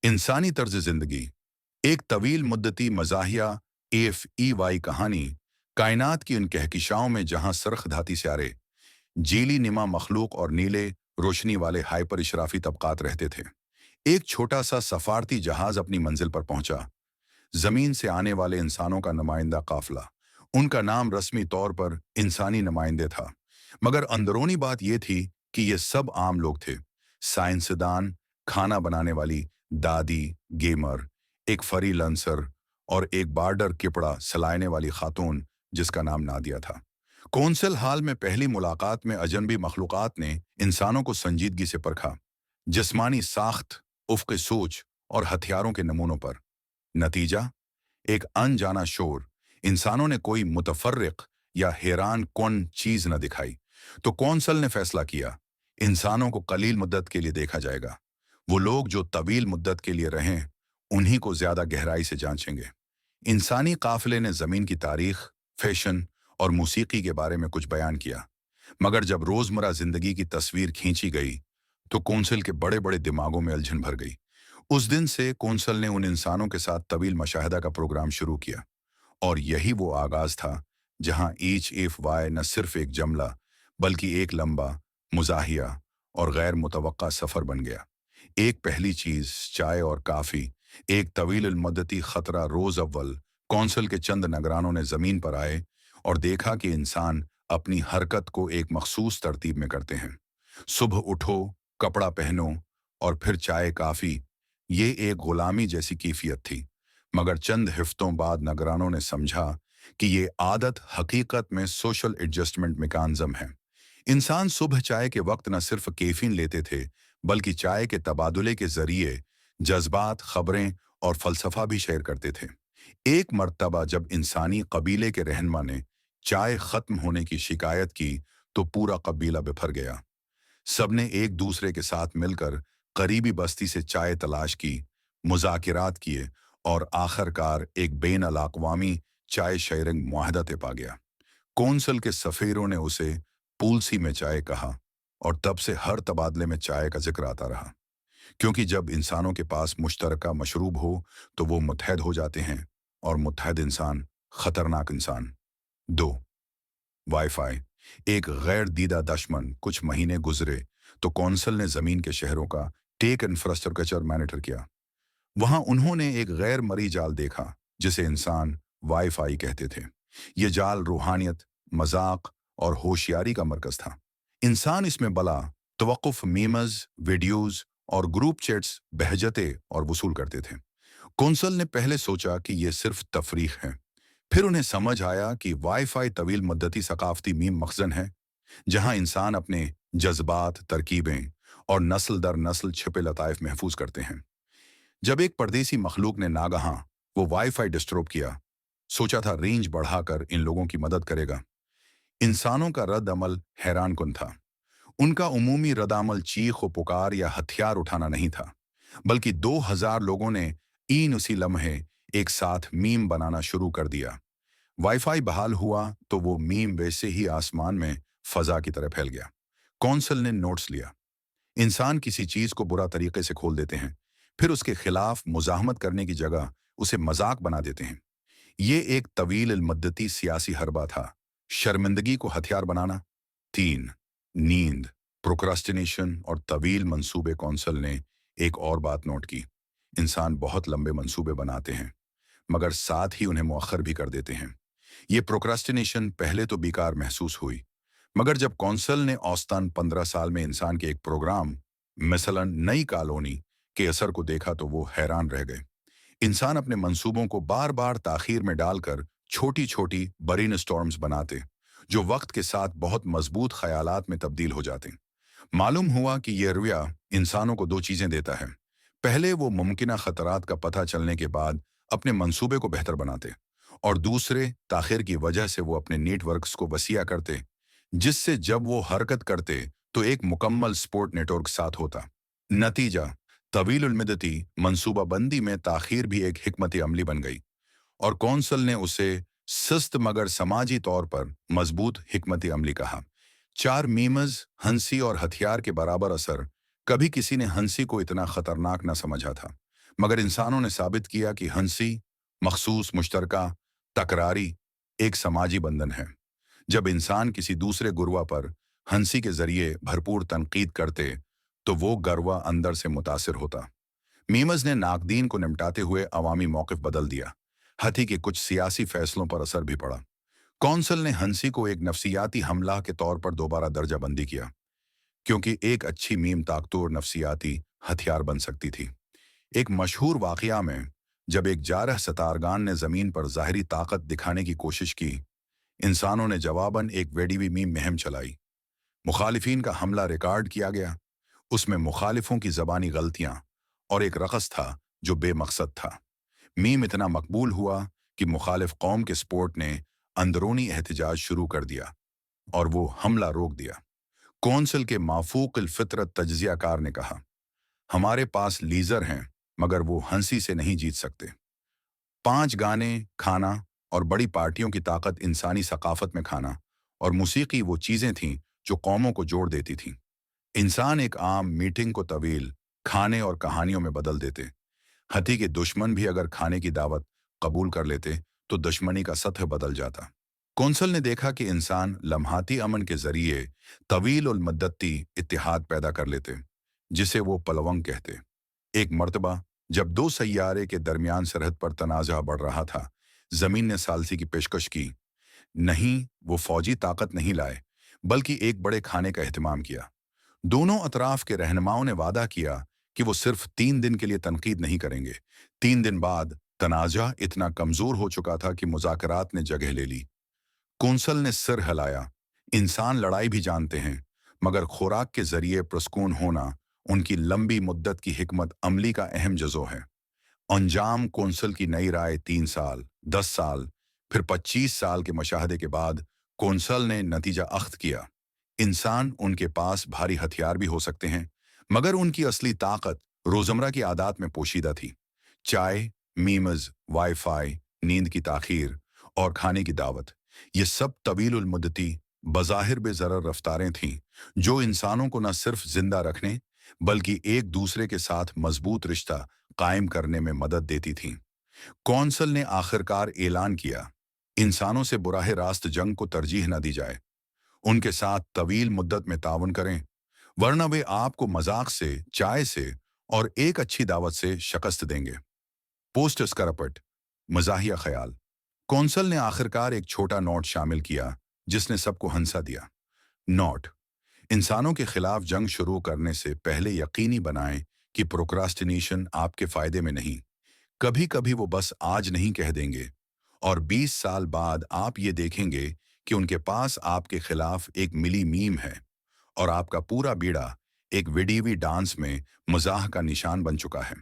इंसानी तर्ज जिंदगी। एक तवील मुद्दती मज़ाहिया AFEY कहानी, कायनात की उन कहकशाओं में जहां सरख धाती स्यारे, जीली निमा मखलूक और नीले रोशनी वाले हाइपर इशराफी तबकात रहते थे। एक छोटा सा सफारती जहाज अपनी मंजिल पर पहुंचा। जमीन से आने वाले इंसानों का नुमाइंदा काफिला। उनका नाम रस्मी तौर पर इंसानी नुमाइंदे था, मगर अंदरूनी बात यह थी कि ये सब आम लोग थे। साइंसदान, खाना बनाने वाली दादी, गेमर, एक फरी लंसर और एक बार्डर किपड़ा सलायने वाली खातून जिसका नाम नादिया था। कौंसल हाल में पहली मुलाकात में अजनबी मखलूकात ने इंसानों को संजीदगी से परखा, जिस्मानी साख्त, उफ़्क़ सोच और हथियारों के नमूनों पर। नतीजा, एक अनजाना शोर। इंसानों ने कोई मुतफर्रिक या हैरान कौन चीज न दिखाई, तो कौंसल ने फैसला किया, इंसानों को कलील मुद्दत के लिए देखा जाएगा। वो लोग जो तवील मुद्दत के लिए रहें, उन्हीं को ज्यादा गहराई से जांचेंगे। इंसानी काफिले ने जमीन की तारीख, फैशन और मौसीकी के बारे में कुछ बयान किया, मगर जब रोजमर्रा जिंदगी की तस्वीर खींची गई, तो कौंसल के बड़े बड़े दिमागों में उलझन भर गई। उस दिन से कौंसल ने उन इंसानों के साथ तवील मशाहिदा का प्रोग्राम शुरू किया, और यही वो आगाज था जहां HFY न सिर्फ एक जमला, बल्कि एक लंबा, मुजाहिया और गैर मुतवक्का सफर बन गया। एक पहली चीज, चाय और काफी। एक तवील मुद्दती खतरा रोज अव्वल कौंसल के चंद नगरानों ने जमीन पर आए और देखा कि इंसान अपनी हरकत को एक मखसूस तरतीब में करते हैं। सुबह उठो, कपड़ा पहनो और फिर चाय काफी। ये एक गुलामी जैसी कैफियत थी, मगर चंद हफ्तों बाद नगरानों ने समझा कि ये आदत हकीकत में सोशल एडजस्टमेंट मैकेनिज्म है। इंसान सुबह चाय के वक्त न सिर्फ कैफीन लेते थे, बल्कि चाय के तबादुले के जरिए जज्बात, खबरें और फलसफा भी शेयर करते थे। एक मर्तबा जब इंसानी कबीले के रहनुमा ने चाय खत्म होने की शिकायत की, तो पूरा कबीला बिफर गया। सबने एक दूसरे के साथ मिलकर करीबी बस्ती से चाय तलाश की, मुज़ाकिरात किए और आखिरकार एक बेन अल-अक़वामी चाय शेयरिंग मुआहदा तय पा गया। कौंसल के सफ़ीरों ने उसे पूलसी में चाय कहा, और तब से हर तबादले में चाय का जिक्र आता रहा, क्योंकि जब इंसानों के पास मुश्तरका मशरूब हो तो वो मुत्तहद हो जाते हैं, और मुत्तहद इंसान खतरनाक इंसान। 2. वाईफाई। एक गैर दीदा दुश्मन। कुछ महीने गुजरे तो कौंसल ने जमीन के शहरों का टेक इंफ्रास्ट्रक्चर मॉनिटर किया। वहां उन्होंने एक गैर मरी जाल देखा, जिसे इंसान वाईफाई कहते थे। ये जाल रूहानियत, मजाक और होशियारी का मरकज था। इंसान इसमें बला, तवक्कुफ, मीमज, वीडियोज और ग्रुप चैट्स बहजते और वसूल करते थे। कौंसल ने पहले सोचा कि यह सिर्फ तफरीक है, फिर उन्हें समझ आया कि वाईफाई तवील मुद्दती सकाफती मीम मखजन है, जहां इंसान अपने जज्बात, तरकीबें और नस्ल दर नस्ल छिपे लताइफ महफूज करते हैं। जब एक परदेसी मखलूक ने नागहां वो वाईफाई डिस्टर्ब किया, सोचा था रेंज बढ़ाकर इन लोगों की मदद करेगा। इंसानों का रद्द अमल हैरान कुन था। उनका उमूमी रद्द-अमल चीख व पुकार या हथियार उठाना नहीं था, बल्कि 2000 लोगों ने ईन उसी लम्हे एक साथ मीम बनाना शुरू कर दिया। वाईफाई बहाल हुआ तो वो मीम वैसे ही आसमान में फजा की तरह फैल गया। कौंसल ने नोट्स लिया, इंसान किसी चीज को बुरा तरीके से खोल देते हैं, फिर उसके खिलाफ मुजाहमत करने की जगह उसे मजाक बना देते हैं। ये एक तवील मुद्दती सियासी हरबा था, शर्मिंदगी को हथियार बनाना। 3. नींद, प्रोक्रास्टिनेशन और तवील मंसूबे। कौंसल ने एक और बात नोट की, इंसान बहुत लंबे मंसूबे बनाते हैं, मगर साथ ही उन्हें मुअख्खर भी कर देते हैं। ये प्रोक्रास्टिनेशन पहले तो बेकार महसूस हुई, मगर जब कौंसल ने औसतन 15 साल में इंसान के एक प्रोग्राम, मिसलन नई कॉलोनी, के असर को देखा तो वो हैरान रह गए। इंसान अपने मंसूबों को बार बार ताखीर में डालकर छोटी छोटी ब्रेन स्टॉर्म्स बनाते, जो वक्त के साथ बहुत मजबूत ख्यालात में तब्दील हो जाते। मालूम हुआ कि यह रवैया इंसानों को दो चीजें देता है। पहले वो मुमकिना खतरात का पता चलने के बाद अपने मंसूबे को बेहतर बनाते, और दूसरे, ताखिर की वजह से वो अपने नेटवर्क्स को वसिया करते, जिससे जब वो हरकत करते तो एक मुकम्मल सपोर्ट नेटवर्क साथ होता। नतीजा, तवील उल-मुद्दती मंसूबाबंदी में ताखीर भी एक हिकमत अमली बन गई, और कौंसल ने उसे सुस्त मगर समाजी तौर पर मजबूत हिकमत अमली कहा। 4 मीमज, हंसी और हथियार के बराबर असर। कभी किसी ने हंसी को इतना खतरनाक न समझा था, मगर इंसानों ने साबित किया कि हंसी, मखसूस, मुश्तरका, तकरारी एक समाजी बंधन है। जब इंसान किसी दूसरे गुरवा पर हंसी के जरिए भरपूर तनकीद करते, तो वो गरवा अंदर से मुतासिर होता। मीमस ने नाकदीन को निमटाते हुए अवामी मौक़िफ़ बदल दिया। हती के कुछ सियासी फैसलों पर असर भी पड़ा। कौंसल ने हंसी को एक नफ्सियाती हमला के तौर पर दोबारा दर्जा बंदी किया, क्योंकि एक अच्छी मीम ताकतवर नफ्सियाती हथियार बन सकती थी। एक मशहूर वाक़या में जब एक जारह सतारगान ने ज़मीन पर ज़ाहिरी ताकत दिखाने की कोशिश की, इंसानों ने जवाबन एक वेडीवी मीम मुहिम चलाई। मुखालिफिन का हमला रिकॉर्ड किया गया। उसमें मुखालिफों की ज़बानी गलतियाँ और एक रक़स था जो बेमकसद था। मीम इतना मकबूल हुआ कि मुखालिफ कौम के स्पोर्ट ने अंदरूनी एहतजाज शुरू कर दिया और वो हमला रोक दिया। कौंसल के माफूक फितरत तज्जियाकार ने कहा, हमारे पास लीजर हैं, मगर वो हंसी से नहीं जीत सकते। 5 गाने, खाना और बड़ी पार्टियों की ताकत इंसानी सकाफत में खाना और मूसीकी वो चीज़ें थीं जो कौमों को जोड़ देती थीं। इंसान एक आम मीटिंग को तवील खाने और कहानियों में बदल देते। हती के दुश्मन भी अगर खाने की दावत कबूल कर लेते, तो दुश्मनी का सतह बदल जाता। कौंसल ने देखा कि इंसान लम्हाती अमन के जरिए तवील और मद्दती इत्तेहाद पैदा कर लेते, जिसे वो पलवंग कहते। एक मर्तबा जब 2 सैयारे के दरमियान सरहद पर तनाज़ा बढ़ रहा था, ज़मीन ने सालसी की पेशकश की। नहीं, वो फौजी ताकत नहीं लाए, बल्कि एक बड़े खाने का एहतमाम किया। दोनों अतराफ के रहनुमाओं ने वादा किया कि वो सिर्फ 3 दिन के लिए तनकीद नहीं करेंगे। 3 दिन बाद तनाज़ा इतना कमज़ोर हो चुका था कि मुज़ाकरात ने जगह ले ली। कौंसल ने सिर हिलाया। इंसान लड़ाई भी जानते हैं, मगर खुराक के जरिए प्रस्कून होना उनकी लंबी मुद्दत की हिकमत अमली का अहम जज़ो है। अंजाम कौंसल की नई राय 3 साल, 10 साल, फिर 25 साल के मशाहदे के बाद कौंसल ने नतीजा अख्द किया। इंसान उनके पास भारी हथियार भी हो सकते हैं, मगर उनकी असली ताकत रोजमर्रा की आदत में पोशीदा थी। चाय, मीमज, वाईफाई, नींद की ताखीर और खाने की दावत, ये सब तवील मुद्दती बज़ाहिर बेज़रर रफ्तारें थीं, जो इंसानों को न सिर्फ जिंदा रखने बल्कि एक दूसरे के साथ मजबूत रिश्ता कायम करने में मदद देती थीं। कौंसल ने आखिरकार ऐलान किया, इंसानों से बुराह रास्त जंग को तरजीह न दी जाए। उनके साथ तवील मुद्दत में तावन करें, वरना वे आपको मजाक से, चाय से और एक अच्छी दावत से शिकस्त देंगे। पोस्टर्स का रपट, मजाहिया ख्याल। कौंसल ने आखिरकार एक छोटा नोट शामिल किया जिसने सबको हंसा दिया। नोट, इंसानों के खिलाफ जंग शुरू करने से पहले यकीनी बनाएं कि प्रोक्रास्टिनेशन आपके फायदे में नहीं। कभी कभी वो बस आज नहीं कह देंगे और 20 साल बाद आप ये देखेंगे कि उनके पास आपके खिलाफ एक मिली मीम है और आपका पूरा बीड़ा एक विडीवी डांस में मजाह का निशान बन चुका है।